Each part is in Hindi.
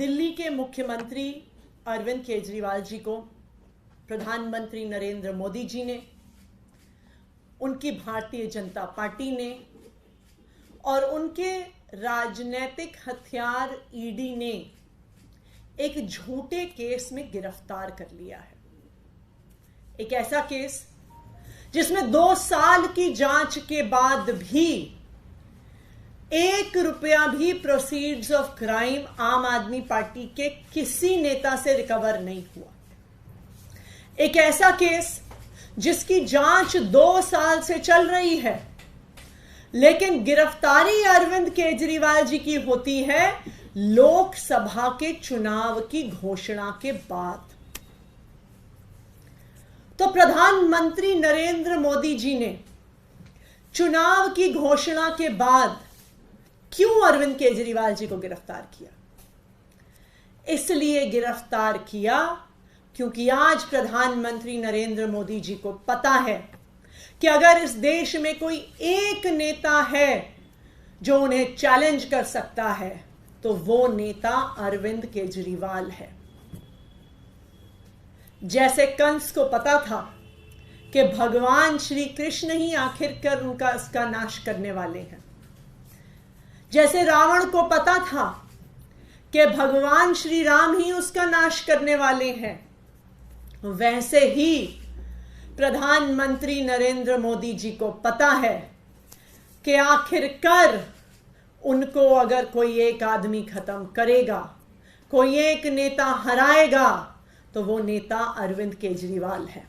दिल्ली के मुख्यमंत्री अरविंद केजरीवाल जी को प्रधानमंत्री नरेंद्र मोदी जी ने, उनकी भारतीय जनता पार्टी ने और उनके राजनीतिक हथियार ईडी ने एक झूठे केस में गिरफ्तार कर लिया है। एक ऐसा केस जिसमें 2 साल की जांच के बाद भी 1 रुपया भी प्रोसीड्स ऑफ क्राइम आम आदमी पार्टी के किसी नेता से रिकवर नहीं हुआ। एक ऐसा केस जिसकी जांच 2 साल से चल रही है, लेकिन गिरफ्तारी अरविंद केजरीवाल जी की होती है लोकसभा के चुनाव की घोषणा के बाद। तो प्रधानमंत्री नरेंद्र मोदी जी ने चुनाव की घोषणा के बाद क्यों अरविंद केजरीवाल जी को गिरफ्तार किया? इसलिए गिरफ्तार किया क्योंकि आज प्रधानमंत्री नरेंद्र मोदी जी को पता है कि अगर इस देश में कोई एक नेता है जो उन्हें चैलेंज कर सकता है तो वो नेता अरविंद केजरीवाल है। जैसे कंस को पता था कि भगवान श्री कृष्ण ही आखिरकार उसका नाश करने वाले हैं, जैसे रावण को पता था कि भगवान श्री राम ही उसका नाश करने वाले हैं, वैसे ही प्रधानमंत्री नरेंद्र मोदी जी को पता है कि आखिरकार उनको अगर कोई एक आदमी खत्म करेगा, कोई एक नेता हराएगा, तो वो नेता अरविंद केजरीवाल है।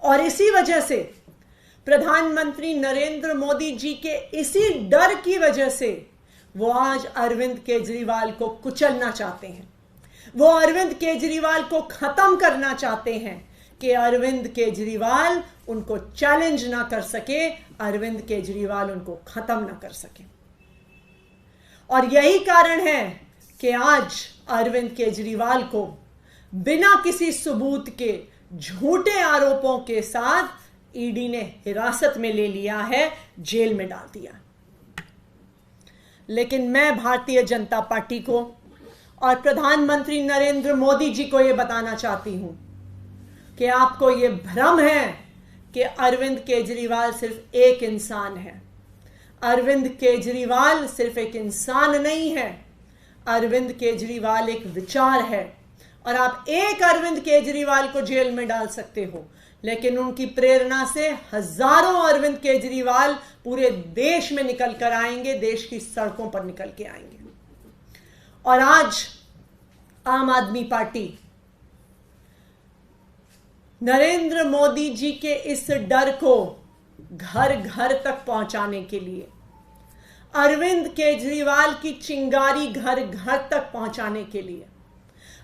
और इसी वजह से प्रधानमंत्री नरेंद्र मोदी जी के इसी डर की वजह से वो आज अरविंद केजरीवाल को कुचलना चाहते हैं। वो अरविंद केजरीवाल को खत्म करना चाहते हैं कि अरविंद केजरीवाल उनको चैलेंज ना कर सके, अरविंद केजरीवाल उनको खत्म ना कर सके। और यही कारण है कि आज अरविंद केजरीवाल को बिना किसी सबूत के झूठे आरोपों के साथ ईडी ने हिरासत में ले लिया है, जेल में डाल दिया। लेकिन मैं भारतीय जनता पार्टी को और प्रधानमंत्री नरेंद्र मोदी जी को यह बताना चाहती हूं कि आपको यह भ्रम है कि अरविंद केजरीवाल सिर्फ एक इंसान है। अरविंद केजरीवाल सिर्फ एक इंसान नहीं है, अरविंद केजरीवाल एक विचार है। और आप एक अरविंद केजरीवाल को जेल में डाल सकते हो, लेकिन उनकी प्रेरणा से हजारों अरविंद केजरीवाल पूरे देश में निकल कर आएंगे, देश की सड़कों पर निकल के आएंगे। और आज आम आदमी पार्टी नरेंद्र मोदी जी के इस डर को घर घर तक पहुंचाने के लिए, अरविंद केजरीवाल की चिंगारी घर घर तक पहुंचाने के लिए,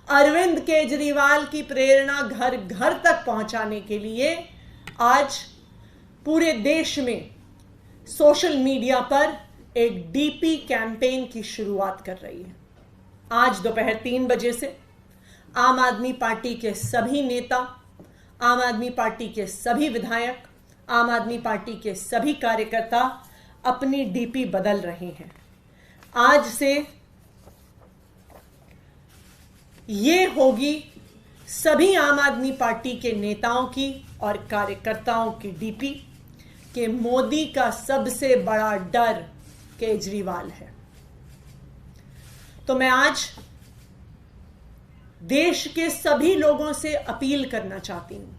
अरविंद केजरीवाल की प्रेरणा घर घर तक पहुंचाने के लिए आज पूरे देश में सोशल मीडिया पर एक डीपी कैंपेन की शुरुआत कर रही है। आज दोपहर 3 बजे से आम आदमी पार्टी के सभी नेता, आम आदमी पार्टी के सभी विधायक, आम आदमी पार्टी के सभी कार्यकर्ता अपनी डीपी बदल रहे हैं। आज से ये होगी सभी आम आदमी पार्टी के नेताओं की और कार्यकर्ताओं की डीपी कि मोदी का सबसे बड़ा डर केजरीवाल है। तो मैं आज देश के सभी लोगों से अपील करना चाहती हूं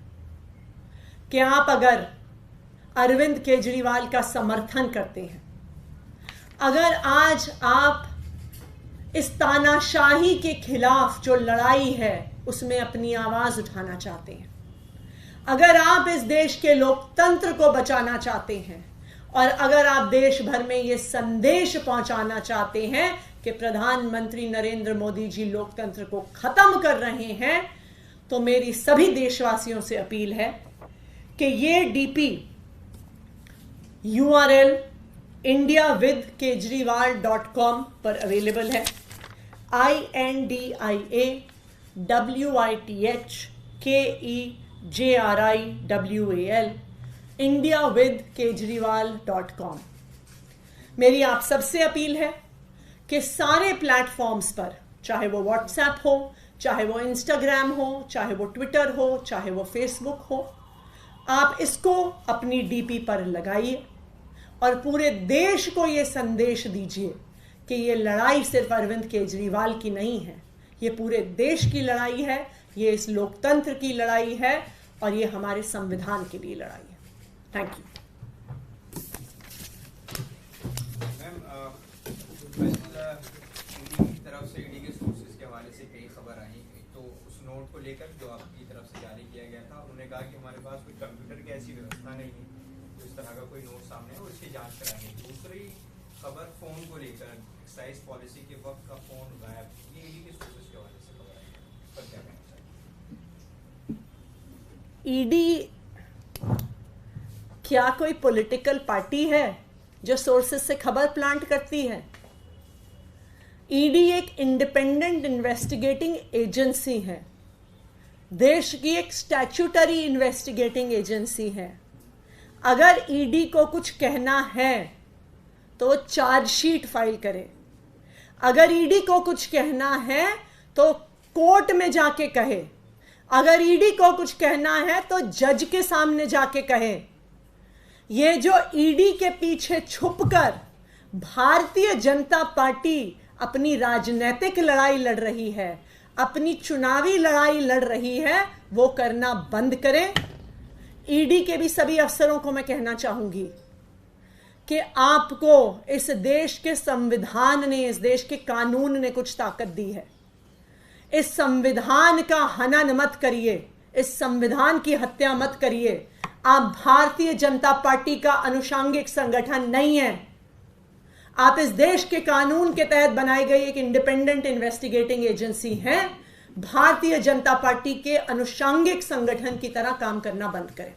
कि आप अगर अरविंद केजरीवाल का समर्थन करते हैं, अगर आज आप इस तानाशाही के खिलाफ जो लड़ाई है उसमें अपनी आवाज उठाना चाहते हैं, अगर आप इस देश के लोकतंत्र को बचाना चाहते हैं, और अगर आप देश भर में ये संदेश पहुंचाना चाहते हैं कि प्रधानमंत्री नरेंद्र मोदी जी लोकतंत्र को खत्म कर रहे हैं, तो मेरी सभी देशवासियों से अपील है कि ये डीपी URL indiawithkejriwal.com पर अवेलेबल है। INDIAWITHKEJRIWAL indiawithkejriwal.com। मेरी आप सबसे अपील है कि सारे प्लेटफॉर्म्स पर चाहे वो व्हाट्सएप हो, चाहे वो इंस्टाग्राम हो, चाहे वो ट्विटर हो, चाहे वो फेसबुक हो। आप इसको अपनी डीपी पर लगाइए और पूरे देश को ये संदेश दीजिए कि ये लड़ाई सिर्फ अरविंद केजरीवाल की नहीं है, ये पूरे देश की लड़ाई है, ये इस लोकतंत्र की लड़ाई है और ये हमारे संविधान के लिए लड़ाई है। Thank you. ईडी के सोर्सेज के हवाले से कई खबर आई, तो उस नोट को लेकर जो आपकी तरफ से जारी किया गया था, उन्होंने कहा कि हमारे पास कोई कंप्यूटर की ऐसी व्यवस्था नहीं है तो इस तरह का कोई नोट सामने है और इसकी जांच कराएंगे। दूसरी खबर फोन को लेकर, एक्साइज पॉलिसी के वक्त का फोन गायब, ये ईडी के सोर्सेज के हवाले से खबर आई, पर क्या कहना चाहिए? ईडी क्या कोई पॉलिटिकल पार्टी है जो सोर्सेज से खबर प्लांट करती है? ईडी एक इंडिपेंडेंट इन्वेस्टिगेटिंग एजेंसी है, देश की एक स्टैट्यूटरी इन्वेस्टिगेटिंग एजेंसी है। अगर ईडी को कुछ कहना है तो चार्जशीट फाइल करे, अगर ईडी को कुछ कहना है तो कोर्ट में जाके कहे, अगर ईडी को कुछ कहना है तो जज के सामने जाके कहे। ये जो ईडी के पीछे छुपकर भारतीय जनता पार्टी अपनी राजनीतिक लड़ाई लड़ रही है, अपनी चुनावी लड़ाई लड़ रही है, वो करना बंद करें। ईडी के भी सभी अफसरों को मैं कहना चाहूंगी कि आपको इस देश के संविधान ने, इस देश के कानून ने कुछ ताकत दी है। इस संविधान का हनन मत करिए, इस संविधान की हत्या मत करिए। आप भारतीय जनता पार्टी का अनुषांगिक संगठन नहीं है, आप इस देश के कानून के तहत बनाई गई एक इंडिपेंडेंट इन्वेस्टिगेटिंग एजेंसी हैं। भारतीय जनता पार्टी के अनुषांगिक संगठन की तरह काम करना बंद करें।